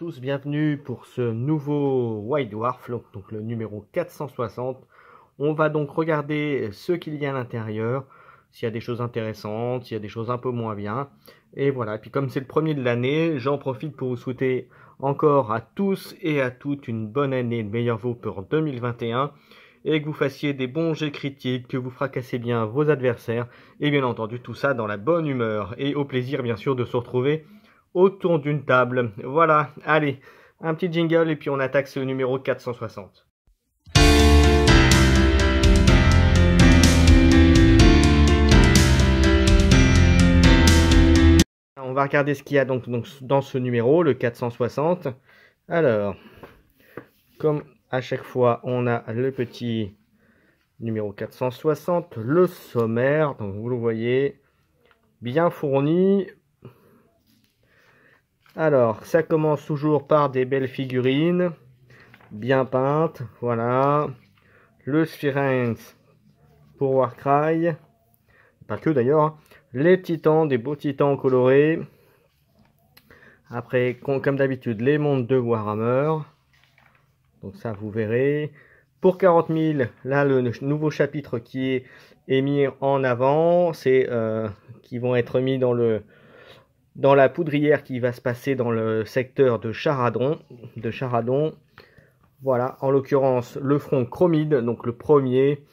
tous, bienvenue pour ce nouveau White Dwarf, donc le numéro 460. On va donc regarder ce qu'il y a à l'intérieur, s'il y a des choses intéressantes, s'il y a des choses un peu moins bien. Et voilà, et puis comme c'est le premier de l'année, j'en profite pour vous souhaiter encore à tous et à toutes une bonne année, de meilleurs vœux pour 2021. Et que vous fassiez des bons jets critiques, que vous fracassez bien vos adversaires. Et bien entendu, tout ça dans la bonne humeur. Et au plaisir, bien sûr, de se retrouver autour d'une table. Voilà, allez, un petit jingle et puis on attaque ce numéro 460. On va regarder ce qu'il y a donc dans ce numéro, le 460. Alors, comme à chaque fois, on a le petit numéro 460, le sommaire, donc vous le voyez, bien fourni. Alors, ça commence toujours par des belles figurines, bien peintes, voilà. Le Sphinx pour Warcry, pas que d'ailleurs, hein. Les titans, des beaux titans colorés. Après, comme d'habitude, les mondes de Warhammer. Donc ça, vous verrez. Pour 40 000, là, le nouveau chapitre qui est mis en avant, c'est qui vont être mis dans la poudrière qui va se passer dans le secteur de Charadon. Voilà, en l'occurrence, le front Chromide, donc le premier,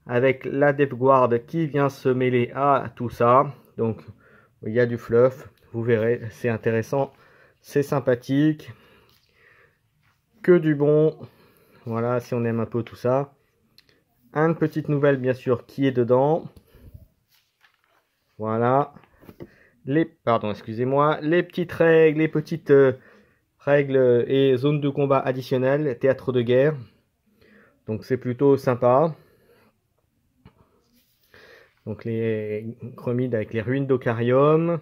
avec la Death Guard qui vient se mêler à tout ça. Donc, il y a du fluff, vous verrez, c'est intéressant, c'est sympathique, que du bon. Voilà, si on aime un peu tout ça. Une petite nouvelle, bien sûr, qui est dedans. Voilà. Pardon, excusez-moi. Les petites règles, règles et zones de combat additionnelles, théâtre de guerre. Donc, c'est plutôt sympa. Donc, les chromides avec les ruines d'Ocarium.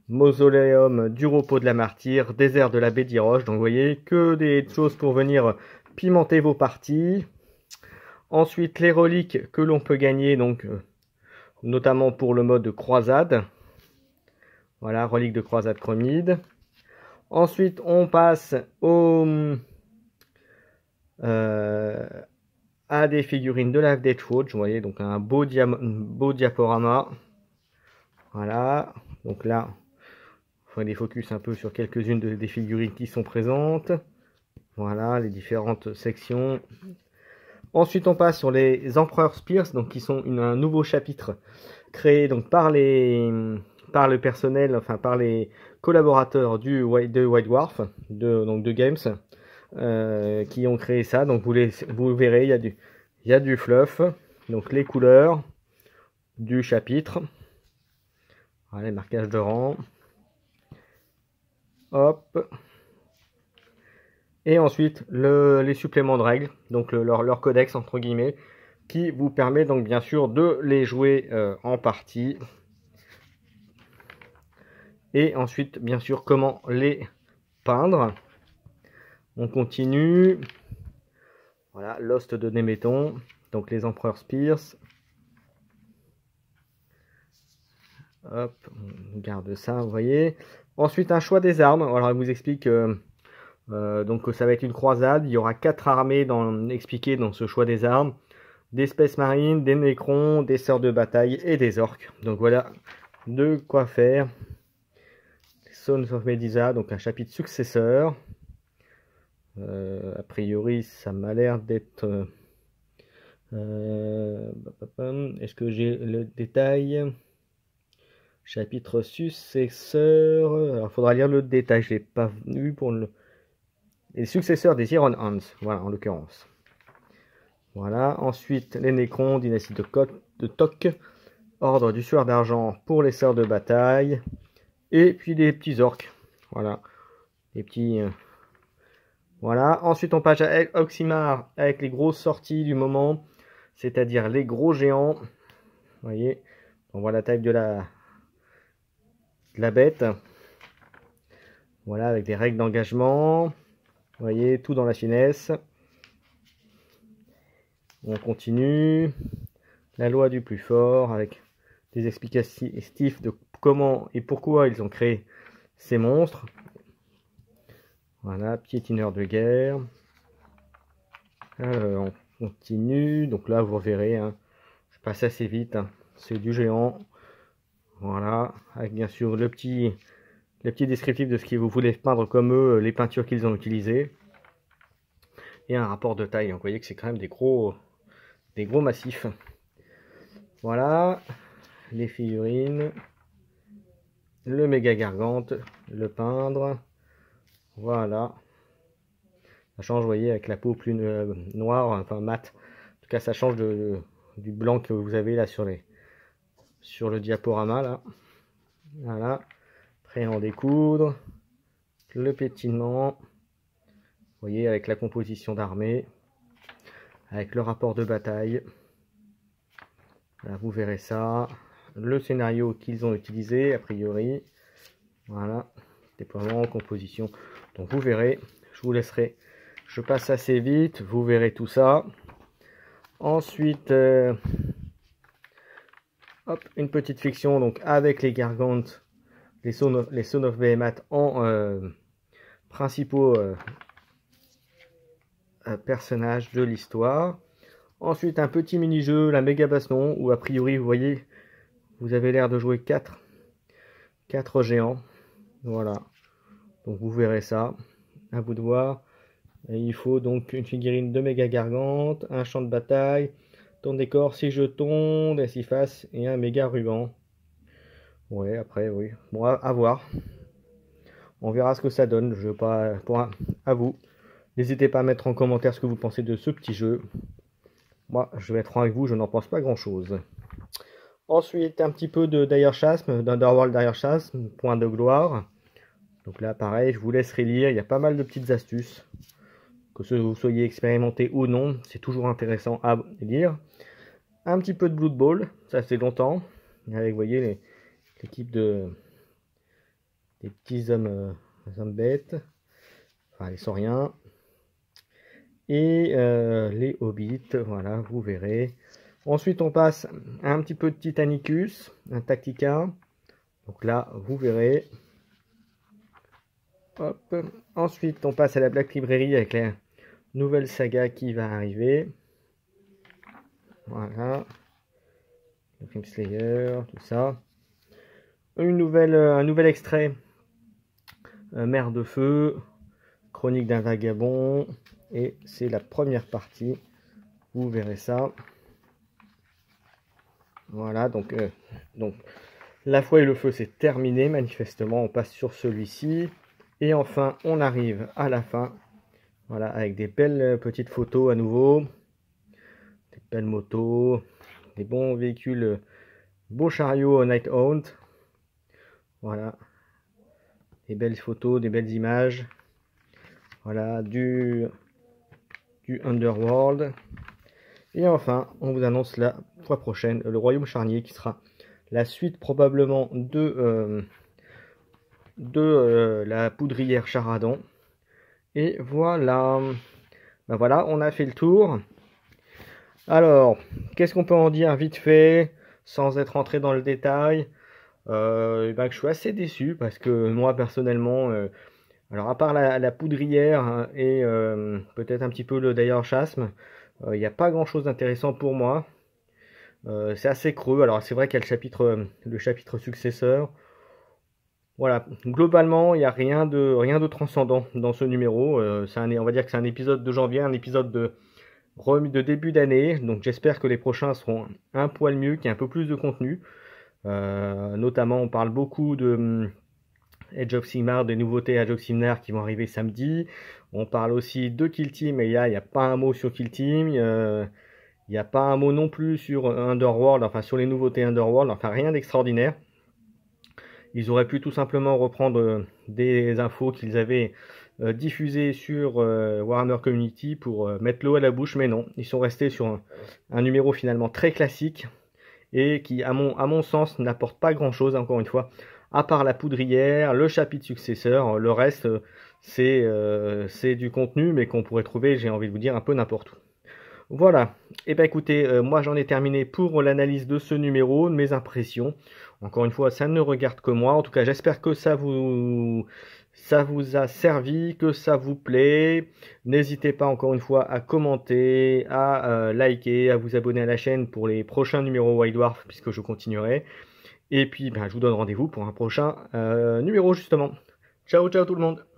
Mausoléum du repos de la martyre, désert de la baie d'Iroche. Donc vous voyez que des choses pour venir pimenter vos parties. Ensuite les reliques que l'on peut gagner, donc notamment pour le mode croisade. Voilà, reliques de croisade chromide. Ensuite on passe à des figurines de la Death Watch. Vous voyez, donc un beau diaporama. Voilà, donc là des focus un peu sur quelques-unes des figurines qui sont présentes. Voilà, les différentes sections. Ensuite, on passe sur les Empereurs Spears, donc qui sont un nouveau chapitre créé donc par le personnel, enfin par les collaborateurs de White Dwarf, de Games, qui ont créé ça. Donc vous verrez, il y a du fluff, donc les couleurs du chapitre. Voilà, les marquages de rang. Hop. Et ensuite les suppléments de règles, donc leur codex entre guillemets, qui vous permet donc bien sûr de les jouer en partie. Et ensuite bien sûr comment les peindre. On continue. Voilà, Lost de Néméton, donc les Empereurs Spears. Hop, on garde ça, vous voyez. Ensuite un choix des armes. Alors il vous explique donc ça va être une croisade. Il y aura 4 armées expliquées dans ce choix des armes. Des Space Marines, des Necrons, des Sœurs de Bataille et des Orques. Donc voilà de quoi faire. Sons of Medusa, donc un chapitre successeur. A priori ça m'a l'air d'être... Est-ce que j'ai le détail? Chapitre successeur. Alors, il faudra lire le détail. Je ne l'ai pas vu pour les successeurs des Iron Hands. Voilà, en l'occurrence. Voilà. Ensuite, les Necrons, dynastie de Tok. Ordre du Sueur d'Argent pour les Sœurs de Bataille. Et puis des petits orques. Voilà. Les petits. Voilà. Ensuite, on passe à Oxymar avec les grosses sorties du moment. C'est-à-dire les gros géants. Vous voyez. On voit la taille de la bête. Voilà, avec des règles d'engagement. Vous voyez, tout dans la finesse. On continue. La loi du plus fort, avec des explicatifs de comment et pourquoi ils ont créé ces monstres. Voilà, piétineur de guerre. On continue. Donc là, vous verrez, hein, je passe assez vite. Hein. C'est du géant. Voilà, avec bien sûr le petit descriptif de ce que vous voulez peindre comme eux, les peintures qu'ils ont utilisées. Et un rapport de taille. Donc, vous voyez que c'est quand même des gros massifs. Voilà, les figurines. Le méga gargante, le peindre. Voilà. Ça change, vous voyez, avec la peau plus noire, enfin mat. En tout cas, ça change du blanc que vous avez là sur le diaporama là. Voilà. Prêt à en découdre. Le pétinement. Vous voyez, avec la composition d'armée. Avec le rapport de bataille. Voilà, vous verrez ça. Le scénario qu'ils ont utilisé, a priori. Voilà. Déploiement, composition. Donc vous verrez. Je vous laisserai. Je passe assez vite. Vous verrez tout ça. Ensuite, hop, une petite fiction donc avec les Gargantes, les Son of Behemoth en principaux personnages de l'histoire. Ensuite, un petit mini-jeu, la méga baston, où a priori, vous voyez, vous avez l'air de jouer 4 géants. Voilà. Donc vous verrez ça. À vous de voir. Et il faut donc une figurine de méga gargante, un champ de bataille, ton décor, 6 jetons, des 6 faces et un méga ruban. Ouais, après, oui. Bon, à voir. On verra ce que ça donne. Je veux pas. À vous. N'hésitez pas à mettre en commentaire ce que vous pensez de ce petit jeu. Moi, je vais être franc avec vous, je n'en pense pas grand chose. Ensuite, un petit peu de Dire Chasm, d'Underworld Dire Chasm, point de gloire. Donc là, pareil, je vous laisserai lire. Il y a pas mal de petites astuces. Que vous soyez expérimenté ou non, c'est toujours intéressant à lire. Un petit peu de Blood Bowl, ça fait longtemps. Avec, vous voyez, l'équipe des petits hommes bêtes. Enfin, les sauriens. Et les hobbits, voilà, vous verrez. Ensuite, on passe à un petit peu de Titanicus, un Tactica. Donc là, vous verrez. Hop. Ensuite, on passe à la Black Library avec la nouvelle saga qui va arriver. Voilà. Le Film Slayer, tout ça. Un nouvel extrait. Mer de feu. Chronique d'un vagabond. Et c'est la première partie. Vous verrez ça. Voilà, donc la foi et le feu, c'est terminé. Manifestement, on passe sur celui-ci. Et enfin, on arrive à la fin. Voilà, avec des belles petites photos à nouveau. Des belles motos. Des bons véhicules. Beaux chariots Nighthaunt. Voilà. Des belles photos, des belles images. Voilà, du Underworld. Et enfin, on vous annonce la fois prochaine le Royaume Charnier qui sera la suite probablement de la poudrière Charadon. Et voilà. Ben voilà, on a fait le tour. Alors, qu'est-ce qu'on peut en dire vite fait, sans être entré dans le détail? Ben, je suis assez déçu parce que moi personnellement, alors à part la poudrière hein, et peut-être un petit peu le Dire Chasm, il n'y a pas grand chose d'intéressant pour moi. C'est assez creux. Alors c'est vrai qu'il y a le chapitre successeur. Voilà, globalement il n'y a rien de transcendant dans ce numéro. On va dire que c'est un épisode de janvier, un épisode de début d'année. Donc j'espère que les prochains seront un poil mieux, qu'il y ait un peu plus de contenu. Notamment on parle beaucoup de Age of Sigmar, des nouveautés Age of Sigmar qui vont arriver samedi. On parle aussi de Kill Team, et il n'y a pas un mot sur Kill Team. Il n'y a pas un mot non plus sur Underworld, enfin sur les nouveautés Underworld, enfin rien d'extraordinaire. Ils auraient pu tout simplement reprendre des infos qu'ils avaient diffusées sur Warhammer Community pour mettre l'eau à la bouche, mais non. Ils sont restés sur un numéro finalement très classique et qui, à mon sens, n'apporte pas grand chose, encore une fois, à part la poudrière, le chapitre successeur. Le reste, c'est du contenu, mais qu'on pourrait trouver, j'ai envie de vous dire, un peu n'importe où. Voilà, et ben écoutez, moi j'en ai terminé pour l'analyse de ce numéro, de mes impressions. Encore une fois, ça ne regarde que moi. En tout cas, j'espère que ça vous ça vous a servi, que ça vous plaît. N'hésitez pas encore une fois à commenter, à liker, à vous abonner à la chaîne pour les prochains numéros White Dwarf puisque je continuerai. Et puis je vous donne rendez-vous pour un prochain numéro justement. Ciao ciao tout le monde.